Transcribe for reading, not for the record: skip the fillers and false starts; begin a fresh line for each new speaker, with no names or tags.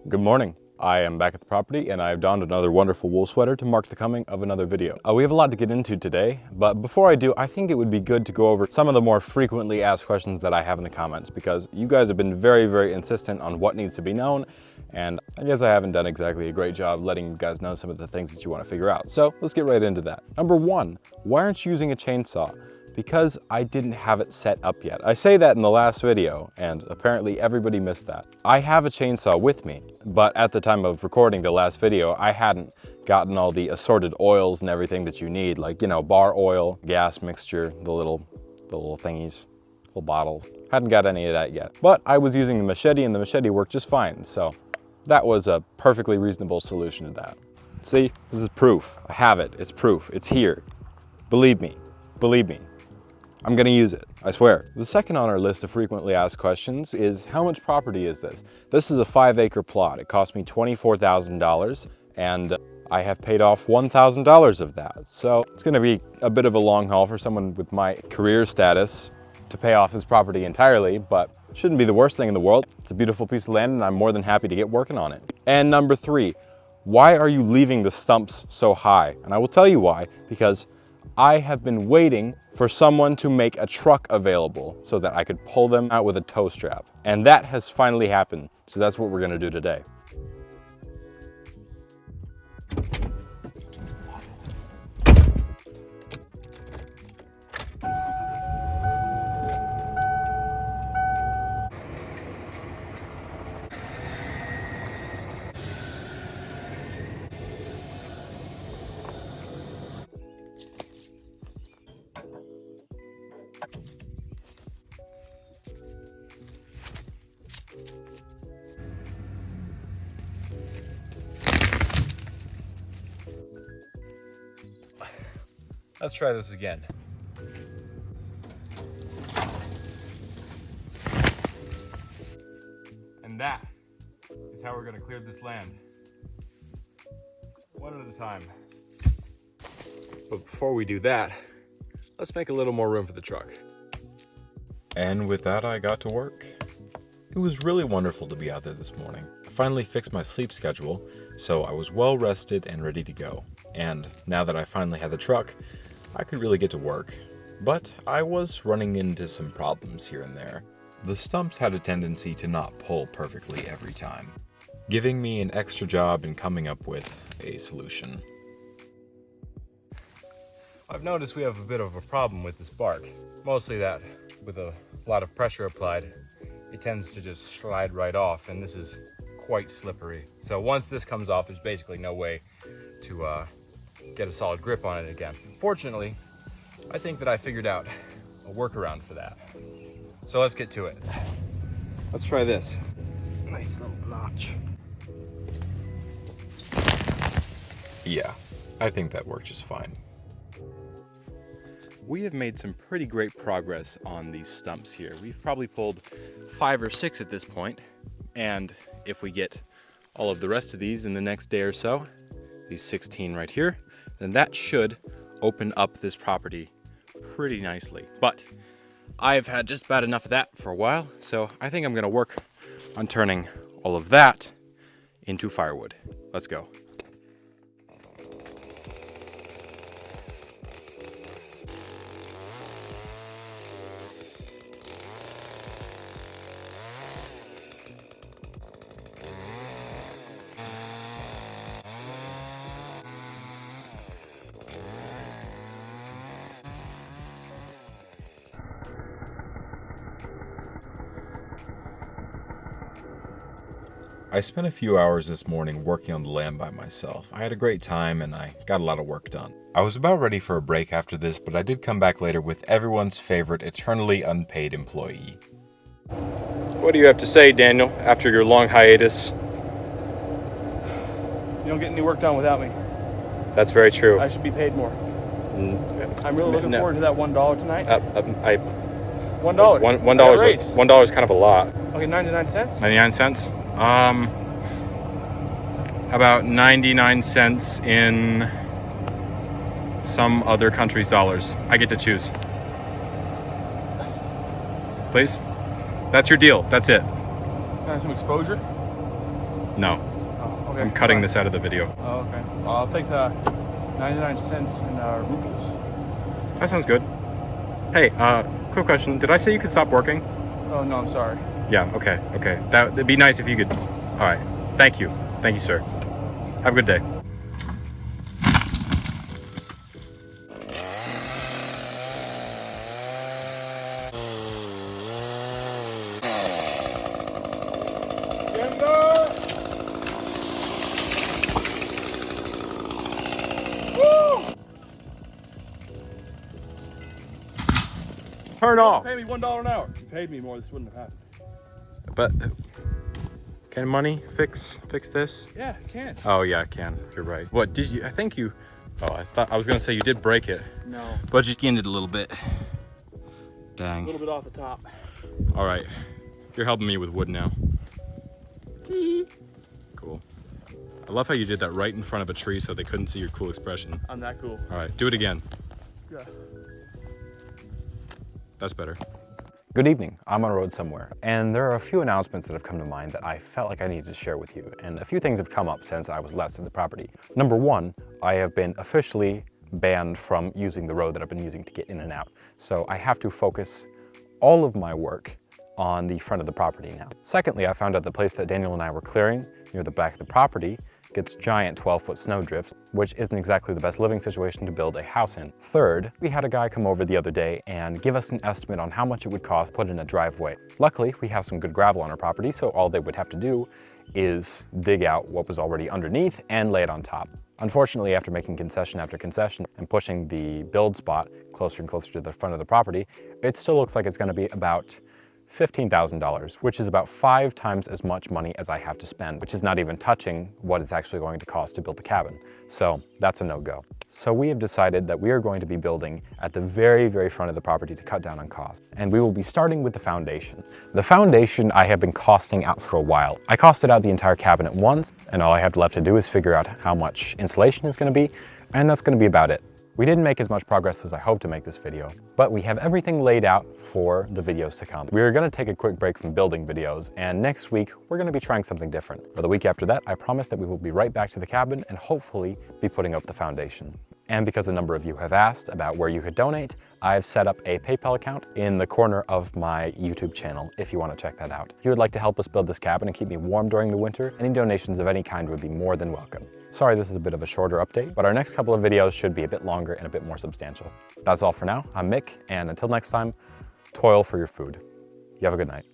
Good morning. I am back at the property and I have donned another wonderful wool sweater to mark the coming of another video. We have a lot to get into today, but before I do, I think it would be good to go over some of the more frequently asked questions that I have in the comments because you guys have been very insistent on what needs to be known, and I guess I haven't done exactly a great job letting you guys know some of the things that you want to figure out. So let's get right into that. Number one, why aren't you using a chainsaw? Because I didn't have it set up yet. I say that in the last video, and apparently everybody missed that. I have a chainsaw with me, but at the time of recording the last video, I hadn't gotten all the assorted oils and everything that you need, like, you know, bar oil, gas mixture, the little thingies, little bottles. Hadn't got any of that yet. But I was using the machete, and the machete worked just fine, so that was a perfectly reasonable solution to that. See, this is proof. I have it. It's proof. It's here. Believe me. Believe me. I'm gonna use it, I swear. The second on our list of frequently asked questions is, how much property is this? This is a 5-acre plot. It cost me $24,000 and I have paid off $1,000 of that. So it's gonna be a bit of a long haul for someone with my career status to pay off this property entirely, but shouldn't be the worst thing in the world. It's a beautiful piece of land and I'm more than happy to get working on it. And number three, why are you leaving the stumps so high? And I will tell you why, because I have been waiting for someone to make a truck available so that I could pull them out with a tow strap. And that has finally happened. So that's what we're gonna do today. Let's try this again. And that is how we're gonna clear this land. One at a time. But before we do that, let's make a little more room for the truck. And with that, I got to work. It was really wonderful to be out there this morning. I finally fixed my sleep schedule, so I was well rested and ready to go. And now that I finally had the truck, I could really get to work. But I was running into some problems here and there. The stumps had a tendency to not pull perfectly every time, giving me an extra job in coming up with a solution. I've noticed we have a bit of a problem with this bark. Mostly that with a lot of pressure applied, it tends to just slide right off, and this is quite slippery. So once this comes off, there's basically no way to get a solid grip on it again. Fortunately, I think that I figured out a workaround for that. So let's get to it. Let's try this. Nice little notch. Yeah, I think that worked just fine. We have made some pretty great progress on these stumps here. We've probably pulled 5 or 6 at this point, and if we get all of the rest of these in the next day or so, these 16 right here, then that should open up this property pretty nicely. But I've had just about enough of that for a while, so I think I'm gonna work on turning all of that into firewood. Let's go. I spent a few hours this morning working on the land by myself. I had a great time and I got a lot of work done. I was about ready for a break after this, but I did come back later with everyone's favorite eternally unpaid employee. What do you have to say, Daniel, after your long hiatus?
You don't get any work done without me.
That's very true.
I should be paid more. I'm really looking forward to that $1 tonight. $1.
$1 is kind of a lot.
Okay, 99 cents?
99 cents? About 99 cents in some other country's dollars. I get to choose. Please? That's your deal. That's it.
Can I have some exposure?
No.
Oh, okay.
I'm cutting this out of the video.
Oh, okay. Well, I'll take the 99 cents in rupees.
That sounds good. Hey, quick question. Did I say you could stop working?
Oh, no, I'm sorry.
Yeah, okay, okay. That'd be nice if you could. All right. Thank you. Thank you, sir. Have a good day. Turn off.
Pay me $1 an hour. If you paid me more, this wouldn't have happened.
But can money fix this?
Yeah, it can.
Oh yeah, it can. You're right. What did you? I think you. Oh, I was gonna say you did break it.
No.
But you skinned it a little bit.
A
Dang.
little bit off the top.
All right, you're helping me with wood now. Cool. I love how you did that right in front of a tree so they couldn't see your cool expression.
I'm that cool.
All right, do it again.
Yeah.
That's better. Good evening. I'm on a road somewhere, and there are a few announcements that have come to mind that I felt like I needed to share with you, and a few things have come up since I was last at the property. Number one, I have been officially banned from using the road that I've been using to get in and out, so I have to focus all of my work on the front of the property now. Secondly, I found out the place that Daniel and I were clearing near the back of the property gets giant 12-foot snow drifts, which isn't exactly the best living situation to build a house in. Third, we had a guy come over the other day and give us an estimate on how much it would cost to put in a driveway. Luckily, we have some good gravel on our property, so all they would have to do is dig out what was already underneath and lay it on top. Unfortunately, after making concession after concession and pushing the build spot closer and closer to the front of the property, it still looks like it's going to be about $15,000, which is about 5 times as much money as I have to spend, which is not even touching what it's actually going to cost to build the cabin. So that's a no-go. So we have decided that we are going to be building at the very, very front of the property to cut down on cost. And we will be starting with the foundation. The foundation I have been costing out for a while. I costed out the entire cabin at once, and all I have left to do is figure out how much insulation is going to be, and that's going to be about it. We didn't make as much progress as I hoped to make this video, but we have everything laid out for the videos to come. We are going to take a quick break from building videos, and next week we're going to be trying something different. For the week after that, I promise that we will be right back to the cabin and hopefully be putting up the foundation. And because a number of you have asked about where you could donate, I've set up a PayPal account in the corner of my YouTube channel if you want to check that out. If you would like to help us build this cabin and keep me warm during the winter, any donations of any kind would be more than welcome. Sorry this is a bit of a shorter update, but our next couple of videos should be a bit longer and a bit more substantial. That's all for now. I'm Mick, and until next time, toil for your food. You have a good night.